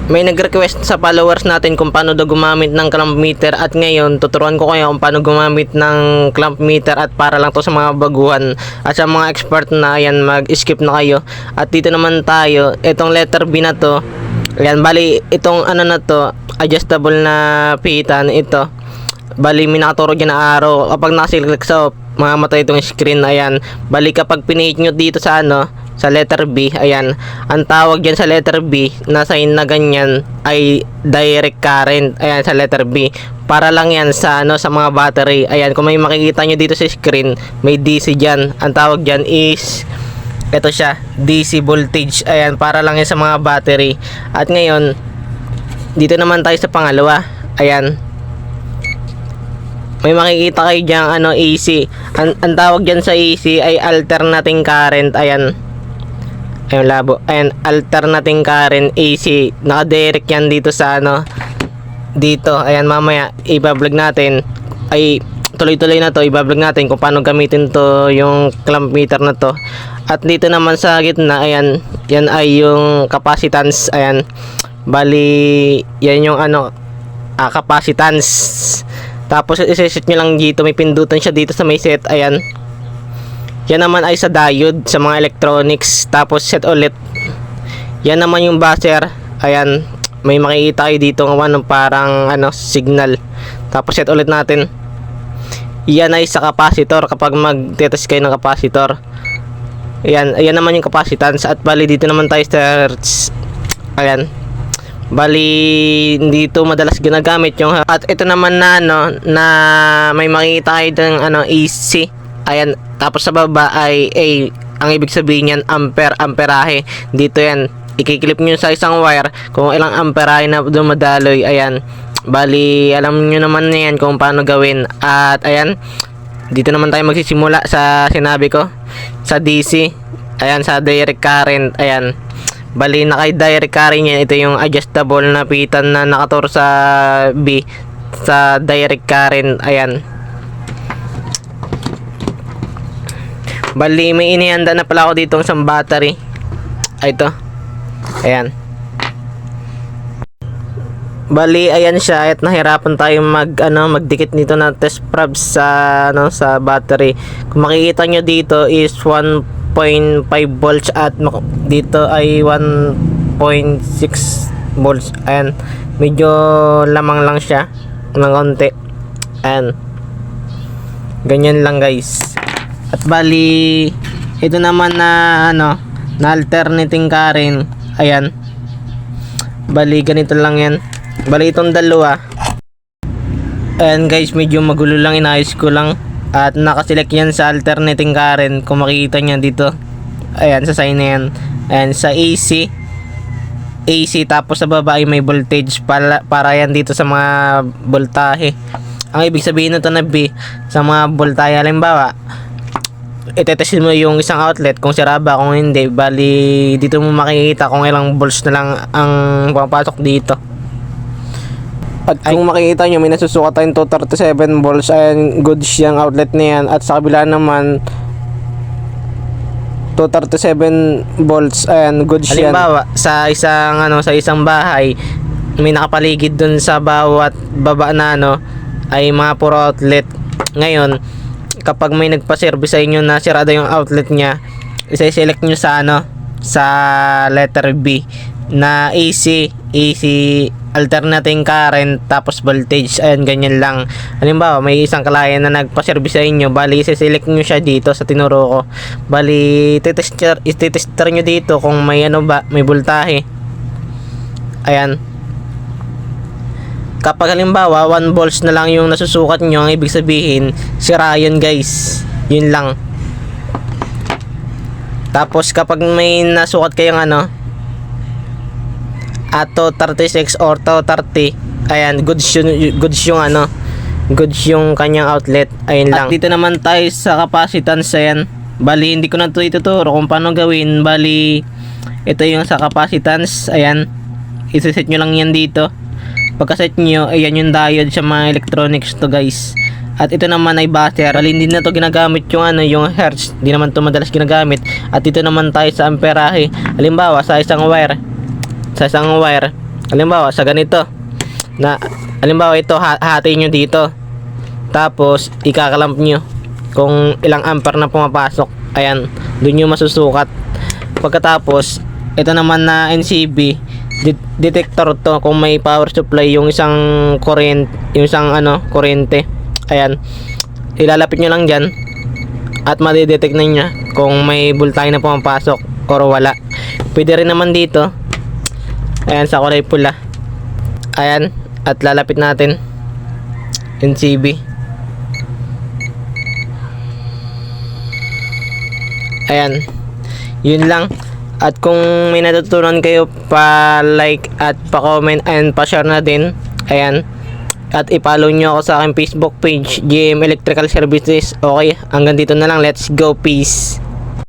may nag-request sa followers natin kung paano daw gumamit ng clamp meter, at ngayon tuturuan ko kayo kung paano gumamit ng clamp meter, at para lang to sa mga baguhan at sa mga expert na. Ayan, mag-skip na kayo. At dito naman tayo, itong letter B na to, ayan, bali itong ano na to, adjustable na pitan ito. Bali may nakaturo dyan na arrow. Kapag nakaselect sa mamamatay itong screen. Ayan, bali kapag pinihit nyo dito sa ano, sa letter B, ayan, ang tawag dyan sa letter B na sign na ganyan ay direct current. Ayan, sa letter B, para lang yan sa ano, sa mga battery. Ayan, kung may makikita nyo dito sa screen, may DC dyan. Ang tawag dyan is ito siya, DC voltage. Ayan, para lang yan sa mga battery. At ngayon, dito naman tayo sa pangalawa. Ayan, may makikita kayo dyan ano, AC. Ang tawag dyan sa AC ay alternating current. Ayan, ayun, labo. Ayan, alternating current AC. Naka-direct yan dito sa ano, dito. Ayan, mamaya ibablog natin, ay tuloy-tuloy na to, ibablog natin kung paano gamitin to, yung clamp meter na to. At dito naman sa gitna, ayan, yan ay yung capacitance. Ayan, bali yan yung ano, capacitance. Tapos iseset nyo lang dito, may pindutan siya dito sa may set. Ayan, yan naman ay sa diode, sa mga electronics. Tapos set ulit, yan naman yung buzzer. Ayan, may makikita kayo dito ng ano, parang ano, signal. Tapos set ulit natin, yan ay sa capacitor, kapag mag-test kayo ng capacitor. Ayan, ayan naman yung capacitance. At bali dito naman tayo sa hertz. Ayan, bali dito madalas ginagamit yung. At ito naman na ano, na may makikita kayo ng ano, AC. Ayan, tapos sa baba ay A. Ang ibig sabihin yan, ampere, amperahe. Dito yan, ikiklip nyo sa isang wire kung ilang amperahe na dumadaloy. Ayan, bali alam nyo naman na yan kung paano gawin. At ayan, dito naman tayo magsisimula sa sinabi ko, sa DC. Ayan, sa direct current. Ayan, bali naka-direct current yan. Ito yung adjustable na pitan na nakaturo sa B, sa direct current. Ayan, bali may inihanda na pala ako dito isang battery. Ay, ito. Ayan, bali ayan siya. At nahirapan tayo magdikit nito na test probes sa ano, sa battery. Kung makikita nyo dito is 1.5 volts at dito ay 1.6 volts. Ayan, medyo lamang lang siya ng konti. Ayan, ganyan lang guys. At bali ito naman na ano, na alternating current. Ayan, bali ganito lang yan. Bali itong dalawa, ayan guys, medyo magulo lang, inayos ko lang. At nakaselect yan sa alternating current, kung makikita nyo dito. Ayan, sa sign na yan. Ayan, sa AC, tapos sa baba ay may voltage, para yan dito sa mga voltahe. Ang ibig sabihin nito na B, sa mga voltahe. Halimbawa, itetest mo yung isang outlet kung sira ba, kung hindi, bali dito mo makikita kung ilang volts na lang ang papasok dito. At kung makikita nyo, may nasusukat tayong 237 volts. Ayan, goods yung outlet na yan. At sa kabila naman, 237 volts. Ayan, goods yan. Halimbawa, sa isang bahay, may nakapaligid dun sa bawat baba na ano, ay mga puro outlet. Ngayon, kapag may nagpa-service sa inyo na sirada yung outlet nya, isa-select nyo sa ano, sa letter B na AC alternating current, tapos voltage. Ayan, ganyan lang. Halimbawa, may isang client na nagpa-service sa inyo, bali i-select nyo siya dito sa tinuro ko. Bali tester nyo dito kung may ano ba, may voltahe. Ayan, kapag halimbawa 1 volts na lang yung nasusukat nyo, ang ibig sabihin sira yun guys. Yun lang. Tapos kapag may nasukat kayong ano, at 236 or 230, ayan, goods yung ano, goods yung kanyang outlet. Ayun lang. At dito naman tayo sa capacitance. Ayan, bali hindi ko na ito ituturo kung paano gawin. Bali ito yung sa capacitance. Ayan, iseset nyo lang yan dito. Pagka-set nyo, ayan yung diode sa mga electronics to guys. At ito naman ay buzzer. Bali hindi na to ginagamit yung ano, yung hertz. Hindi naman to madalas ginagamit. At dito naman tayo sa amperahe. Halimbawa sa isang wire, Halimbawa, sa ganito. Halimbawa, ito, hati nyo dito. Tapos, ikakalamp nyo kung ilang ampere na pumapasok. Ayan, doon nyo masusukat. Pagkatapos, ito naman na NCB, detector to kung may power supply yung isang kuryente. Ayan, ilalapit nyo lang dyan at madidetect na niya kung may voltahe na pumapasok or wala. Pwede rin naman dito, ayan, sa kulay pula. Ayan, at lalapit natin NCB. Ayan, yun lang. At kung may natutunan kayo, pa-like at pa-comment and pa-share na din. Ayan. At i-follow nyo ako sa aking Facebook page, GM Electrical Services. Okay, hanggang dito na lang. Let's go. Peace.